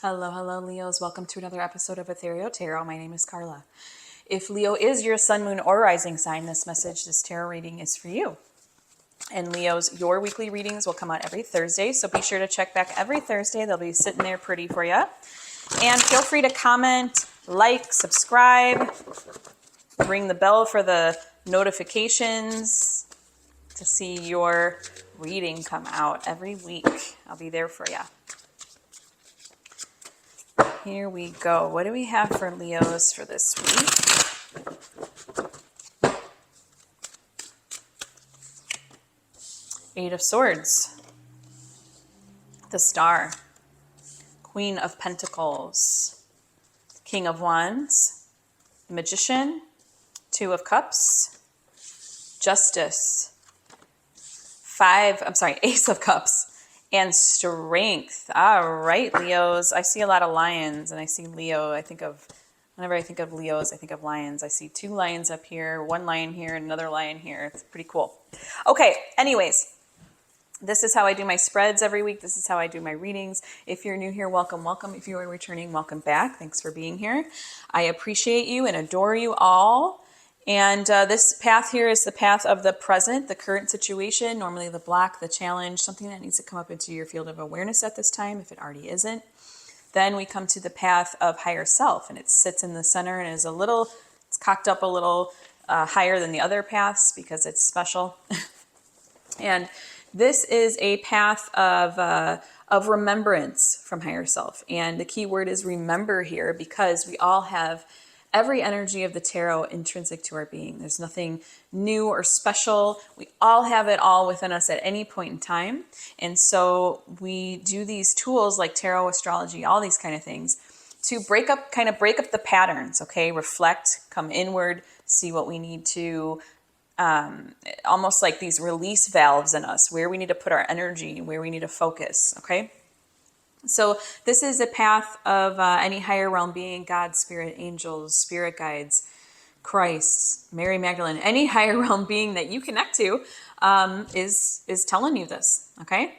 Hello, hello, Leos. Welcome to another episode of Ethereal Tarot. My name is Carla. If Leo is your sun, moon, or rising sign, this message, this tarot reading is for you. And Leos, your weekly readings will come out every Thursday, so be sure to check back every Thursday. They'll be sitting there pretty for you. And feel free to comment, like, subscribe, ring the bell for the notifications to see your reading come out every week. I'll be there for you. Here we go. What do we have for Leos for this week? Eight of Swords. The Star. Queen of Pentacles. King of Wands. Magician. Two of Cups. Justice. Ace of Cups. And Strength. All right, Leos. I see a lot of lions, and I see Leo. Whenever I think of Leos, I think of lions. I see two lions up here, one lion here, and another lion here. It's pretty cool. Okay, anyways, this is how I do my spreads every week. This is how I do my readings. If you're new here, welcome, welcome. If you are returning, welcome back. Thanks for being here. I appreciate you and adore you all. And this path here is the path of the present, the current situation, normally the block, the challenge, something that needs to come up into your field of awareness at this time, if it already isn't. Then we come to the path of higher self, and it sits in the center and is it's cocked up a little higher than the other paths because it's special. And this is a path of remembrance from higher self. And the key word is remember here, because we all have every energy of the tarot intrinsic to our being. There's nothing new or special. We all have it all within us at any point in time. And so we do these tools like tarot, astrology, all these kind of things to break up the patterns, okay? Reflect, come inward, see what we need to, almost like these release valves in us, where we need to put our energy, where we need to focus, okay? So this is a path of any higher realm being, God, spirit, angels, spirit guides, Christ, Mary Magdalene, any higher realm being that you connect to is telling you this, okay?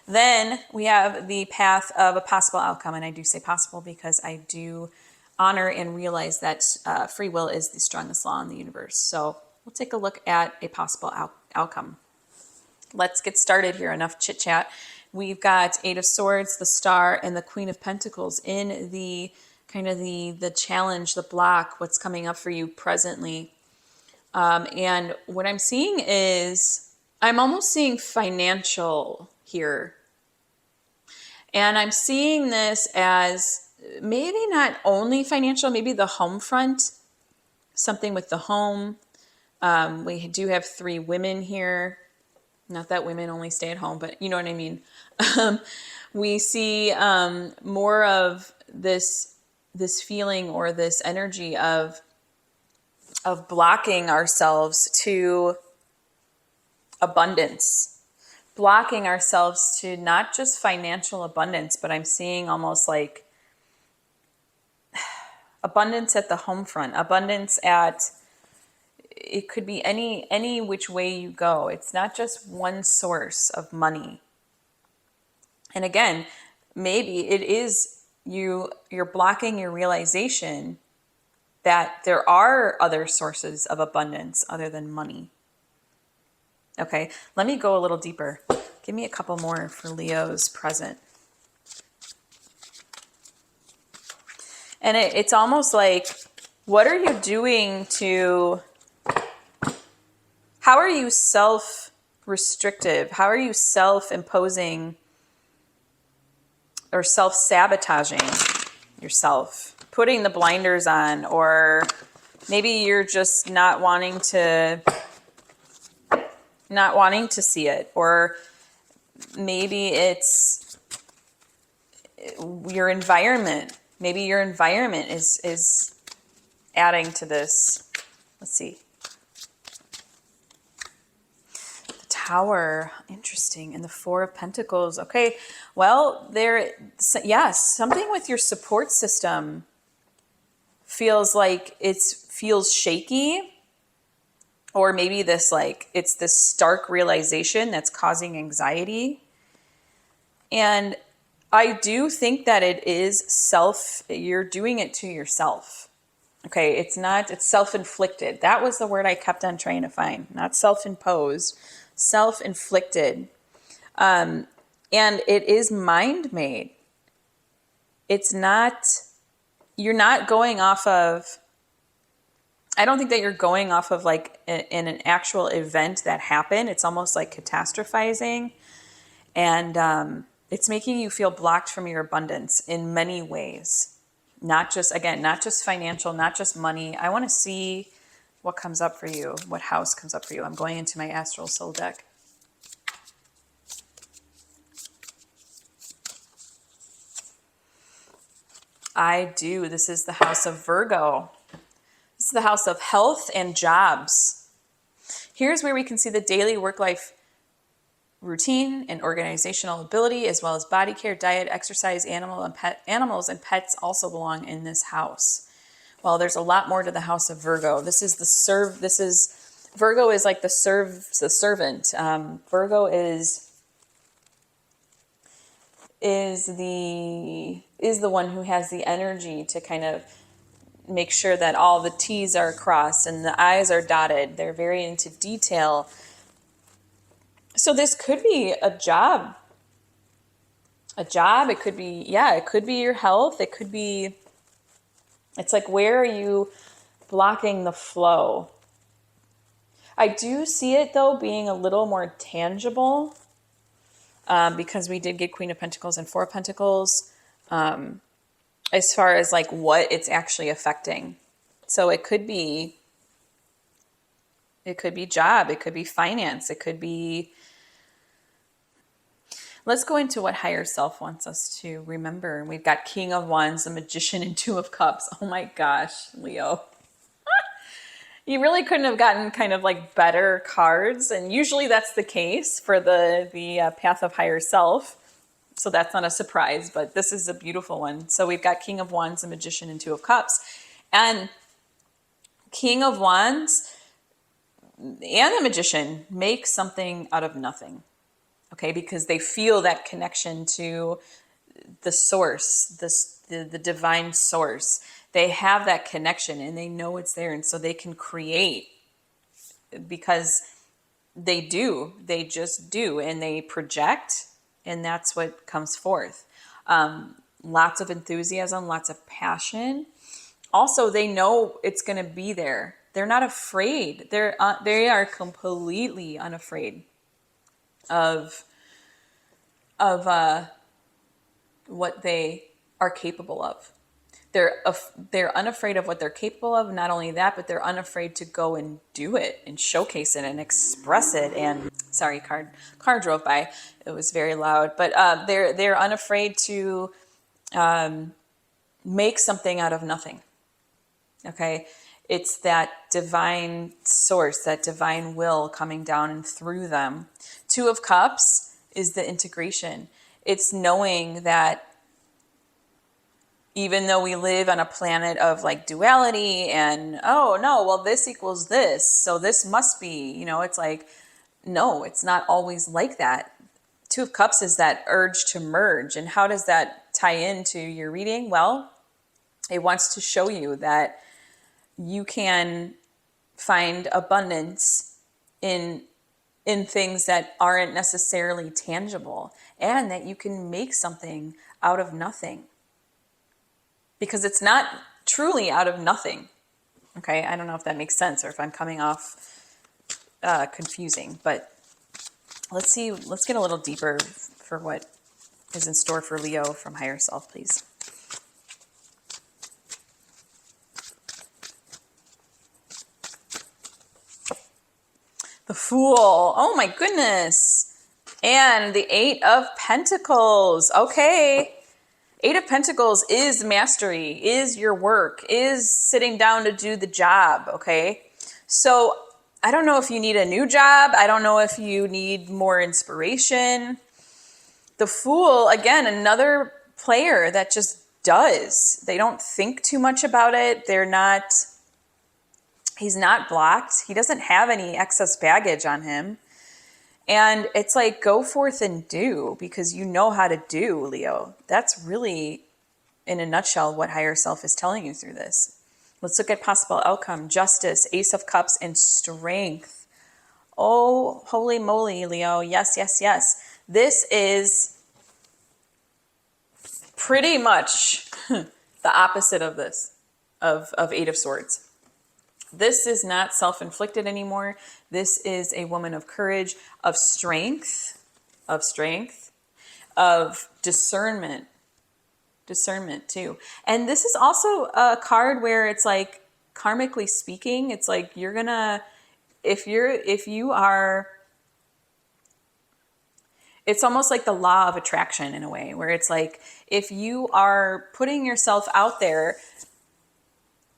Then we have the path of a possible outcome, and I do say possible because I do honor and realize that free will is the strongest law in the universe. So we'll take a look at a possible outcome. Let's get started here. Enough chit chat. We've got Eight of Swords, the Star, and the Queen of Pentacles in the kind of the challenge, the block, what's coming up for you presently. And what I'm seeing is, I'm almost seeing financial here. And I'm seeing this as maybe not only financial, maybe the home front, something with the home. We do have three women here. Not that women only stay at home, but you know what I mean. We see more of this feeling or this energy of blocking ourselves to abundance, blocking ourselves to not just financial abundance, but I'm seeing almost like abundance at the home front, abundance at, it could be any which way you go. It's not just one source of money. And again, maybe it is you're blocking your realization that there are other sources of abundance other than money. Okay, let me go a little deeper. Give me a couple more for Leo's present. And it's almost like, what are you doing to... How are you self-restrictive? How are you self-imposing or self-sabotaging yourself? Putting the blinders on, or maybe you're just not wanting to see it, or maybe it's your environment. Maybe your environment is adding to this. Let's see. Tower, interesting, and the Four of Pentacles. Okay, well, yes, something with your support system feels like it feels shaky, or maybe it's this stark realization that's causing anxiety. And I do think that it is you're doing it to yourself. Okay, it's self-inflicted. That was the word I kept on trying to find. Not self-imposed, self-inflicted. And it is mind-made. It's not, you're not going off of, I don't think that you're going off of like in an actual event that happened. It's almost like catastrophizing. And it's making you feel blocked from your abundance in many ways. Not just, again, not just financial, not just money. I want to see what comes up for you, what house comes up for you. I'm going into my astral soul deck. I do. This is the house of Virgo. This is the house of health and jobs. Here's where we can see the daily work-life routine and organizational ability, as well as body care, diet, exercise, animals and pets also belong in this house. Well, there's a lot more to the house of Virgo. This is Virgo is like the servant. Virgo is the one who has the energy to kind of make sure that all the T's are crossed and the I's are dotted. They're very into detail. So this could be a job. It could be, it could be your health. It could be, it's like, where are you blocking the flow? I do see it though being a little more tangible because we did get Queen of Pentacles and Four of Pentacles as far as like what it's actually affecting. So it could be job, it could be finance, it could be. Let's go into what higher self wants us to remember. We've got King of Wands, the Magician, and Two of Cups. Oh my gosh, Leo. You really couldn't have gotten kind of like better cards. And usually that's the case for the path of higher self. So that's not a surprise, but this is a beautiful one. So we've got King of Wands, the Magician, and Two of Cups. And King of Wands and the Magician make something out of nothing. Okay, because they feel that connection to the source, the divine source. They have that connection and they know it's there. And so they can create because they just do, and they project, and that's what comes forth. Lots of enthusiasm, lots of passion. Also, they know it's going to be there. They're not afraid. They are completely unafraid of what they are capable of. They're unafraid of what they're capable of. Not only that, but they're unafraid to go and do it and showcase it and express it. And sorry, car drove by. It was very loud. But they're unafraid to make something out of nothing. Okay, it's that divine source, that divine will coming down and through them. Two of Cups is the integration. It's knowing that even though we live on a planet of like duality and, oh no, well, this equals this, so this must be, it's like, no, it's not always like that. Two of Cups is that urge to merge. And how does that tie into your reading? Well, it wants to show you that you can find abundance in things that aren't necessarily tangible, and that you can make something out of nothing. Because it's not truly out of nothing. Okay, I don't know if that makes sense or if I'm coming off confusing, but let's get a little deeper for what is in store for Leo from higher self, please. The Fool. Oh my goodness. And the Eight of Pentacles. Okay. Eight of Pentacles is mastery, is your work, is sitting down to do the job. Okay. So I don't know if you need a new job. I don't know if you need more inspiration. The Fool, again, another player that just does. They don't think too much about it. He's not blocked. He doesn't have any excess baggage on him. And it's like, go forth and do, because you know how to do, Leo. That's really, in a nutshell, what higher self is telling you through this. Let's look at possible outcome. Justice, Ace of Cups, and Strength. Oh, holy moly, Leo. Yes, yes, yes. This is pretty much the opposite of this, of Eight of Swords. This is not self-inflicted anymore. This is a woman of courage, of strength, of discernment too. And this is also a card where it's like, karmically speaking, it's like you're gonna, if you are, it's almost like the law of attraction in a way, where it's like, if you are putting yourself out there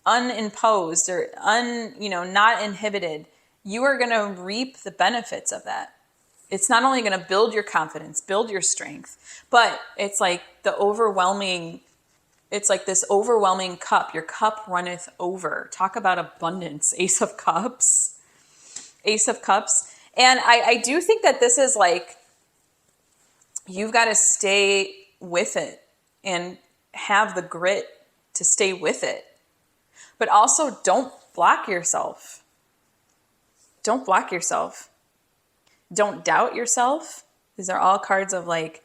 unimposed or not inhibited, you are going to reap the benefits of that. It's not only going to build your confidence, build your strength, but it's like it's like this overwhelming cup. Your cup runneth over. Talk about abundance. Ace of Cups. And I do think that this is like, you've got to stay with it and have the grit to stay with it. But also, don't block yourself. Don't block yourself. Don't doubt yourself. These are all cards of like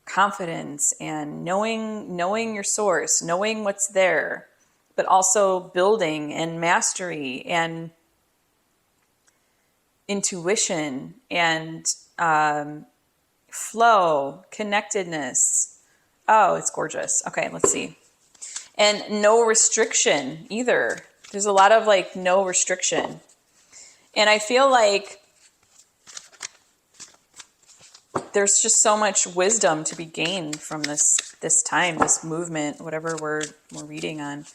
confidence and knowing your source, knowing what's there, but also building and mastery and intuition and flow, connectedness. Oh, it's gorgeous. Okay, let's see. And no restriction either. There's a lot of like no restriction. And I feel like there's just so much wisdom to be gained from this time, this movement, whatever we're reading on.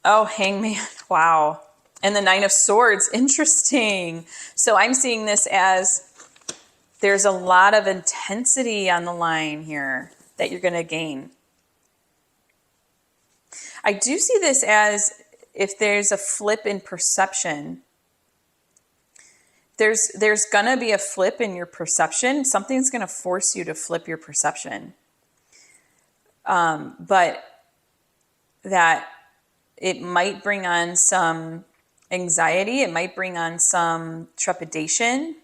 Oh, Hangman. Wow. And the Nine of Swords. Interesting. So I'm seeing this as there's a lot of intensity on the line here that you're going to gain. I do see this as, if there's a flip in perception, there's going to be a flip in your perception. Something's going to force you to flip your perception. But that it might bring on some anxiety. It might bring on some trepidation.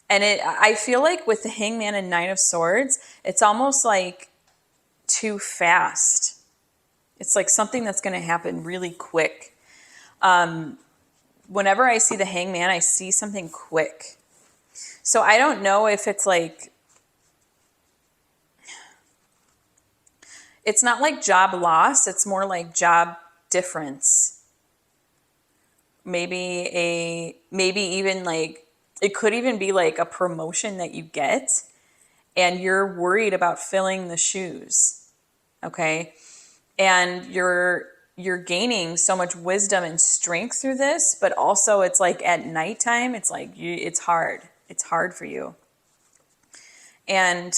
And I feel like with the Hangman and Nine of Swords, it's almost like too fast. It's like something that's going to happen really quick. Whenever I see the Hangman, I see something quick. So I don't know if it's like, it's not like job loss. It's more like job difference. Maybe even like, it could even be like a promotion that you get and you're worried about filling the shoes. Okay. And you're gaining so much wisdom and strength through this, but also it's like at nighttime, it's like it's hard. It's hard for you. And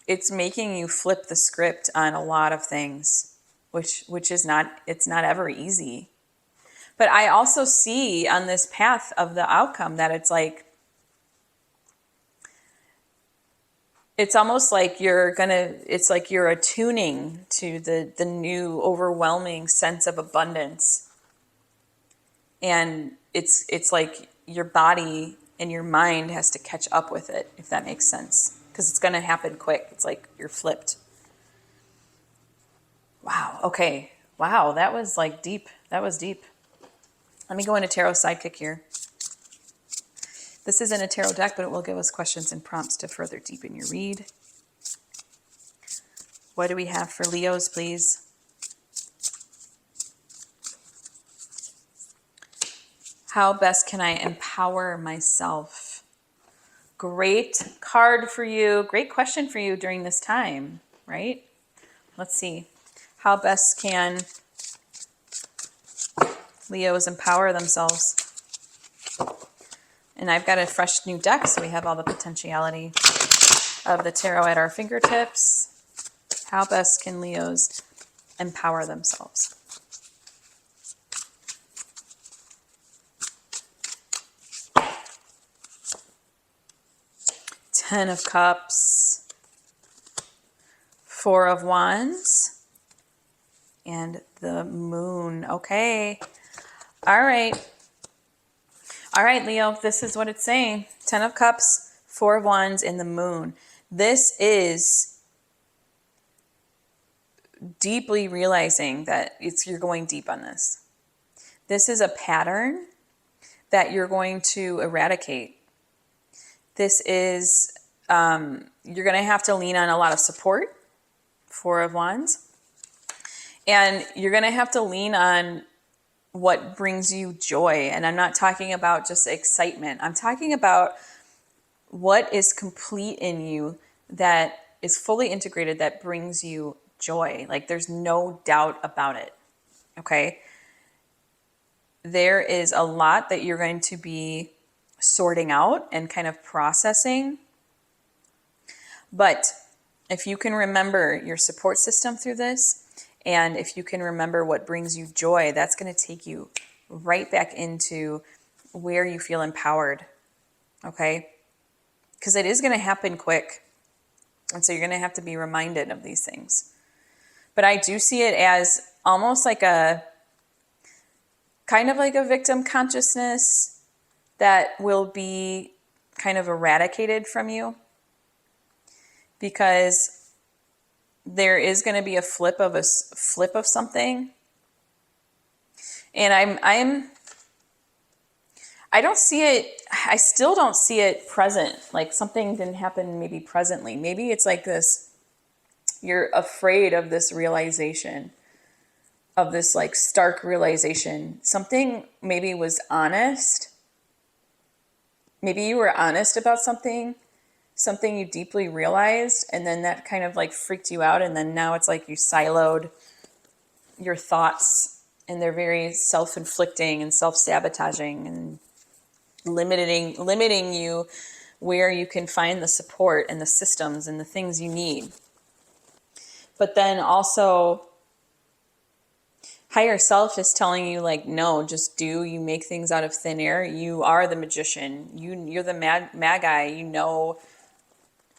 it's making you flip the script on a lot of things, which is not, it's not ever easy. But I also see on this path of the outcome that it's like, it's almost like it's like you're attuning to the new overwhelming sense of abundance. And it's like your body and your mind has to catch up with it, if that makes sense. Because it's going to happen quick. It's like you're flipped. Wow. Okay. Wow. That was like deep. That was deep. Let me go into Tarot Sidekick here. This isn't a tarot deck, but it will give us questions and prompts to further deepen your read. What do we have for Leos, please? How best can I empower myself? Great card for you. Great question for you during this time, right? Let's see. How best can Leos empower themselves? And I've got a fresh new deck, so we have all the potentiality of the tarot at our fingertips. How best can Leos empower themselves? Ten of Cups, Four of Wands, and the Moon. Okay. All right. All right, Leo, this is what it's saying. Ten of Cups, Four of Wands, and the Moon. This is deeply realizing that you're going deep on this. This is a pattern that you're going to eradicate. This is, you're going to have to lean on a lot of support, Four of Wands. And you're going to have to lean on what brings you joy. And I'm not talking about just excitement. I'm talking about what is complete in you that is fully integrated, that brings you joy. Like there's no doubt about it. Okay. There is a lot that you're going to be sorting out and kind of processing. But if you can remember your support system through this, and if you can remember what brings you joy, that's going to take you right back into where you feel empowered. Okay? Because it is going to happen quick. And so you're going to have to be reminded of these things. But I do see it as almost like a kind of like a victim consciousness that will be kind of eradicated from you, because there is going to be a flip of something. And I don't see it. I still don't see it present. Like something didn't happen maybe presently. Maybe it's like this, you're afraid of this realization, of this like stark realization. Something maybe was honest. Maybe you were honest about something you deeply realized, and then that kind of like freaked you out. And then now it's like you siloed your thoughts, and they're very self-inflicting and self-sabotaging and limiting you where you can find the support and the systems and the things you need. But then also higher self is telling you like, no, just do. You make things out of thin air. You are the magician. You're the magi. You know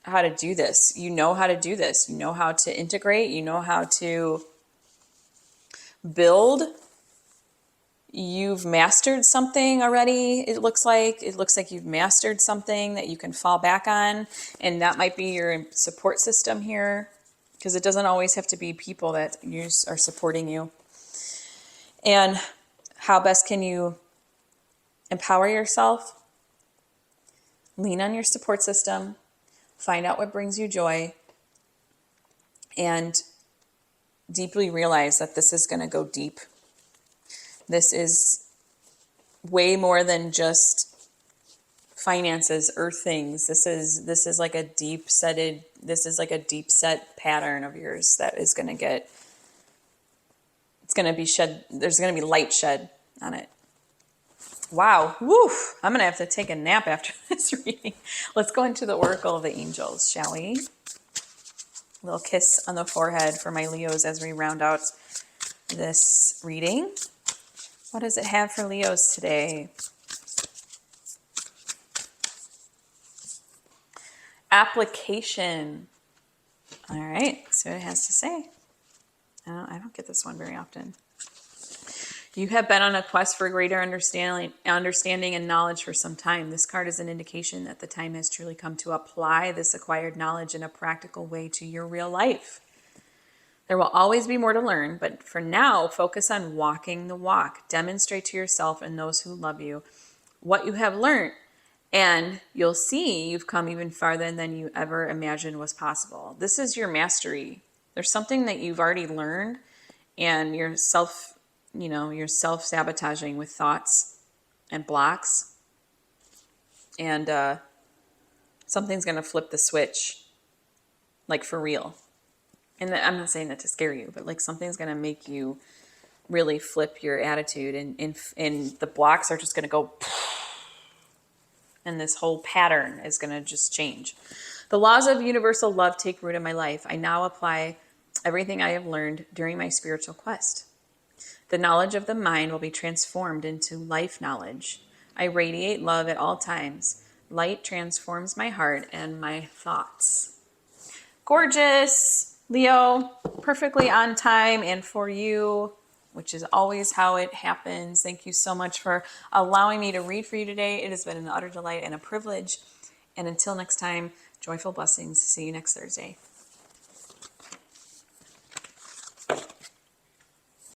how to do this. You know how to do this. You know how to integrate. You know how to build. You've mastered something already. It looks like you've mastered something that you can fall back on. And that might be your support system here, because it doesn't always have to be people that are supporting you. And how best can you empower yourself? Lean on your support system. Find out what brings you joy, and deeply realize that this is going to go deep. This is way more than just finances, earth things. This is like a deep set pattern of yours that is going to get, it's going to be shed. There's going to be light shed on it. Wow. Woo. I'm going to have to take a nap after this reading. Let's go into the Oracle of the Angels, shall we? A little kiss on the forehead for my Leos as we round out this reading. What does it have for Leos today? Application. All right. See what it has to say. I don't get this one very often. You have been on a quest for greater understanding and knowledge for some time. This card is an indication that the time has truly come to apply this acquired knowledge in a practical way to your real life. There will always be more to learn, but for now, focus on walking the walk. Demonstrate to yourself and those who love you what you have learned, and you'll see you've come even farther than you ever imagined was possible. This is your mastery. There's something that you've already learned, and you're self-sabotaging with thoughts and blocks. And something's going to flip the switch, like for real. And I'm not saying that to scare you, but like something's going to make you really flip your attitude, and the blocks are just going to go, and this whole pattern is going to just change. The laws of universal love take root in my life. I now apply everything I have learned during my spiritual quest. The knowledge of the mind will be transformed into life knowledge. I radiate love at all times. Light transforms my heart and my thoughts. Gorgeous, Leo, perfectly on time and for you, which is always how it happens. Thank you so much for allowing me to read for you today. It has been an utter delight and a privilege. And until next time, joyful blessings. See you next Thursday.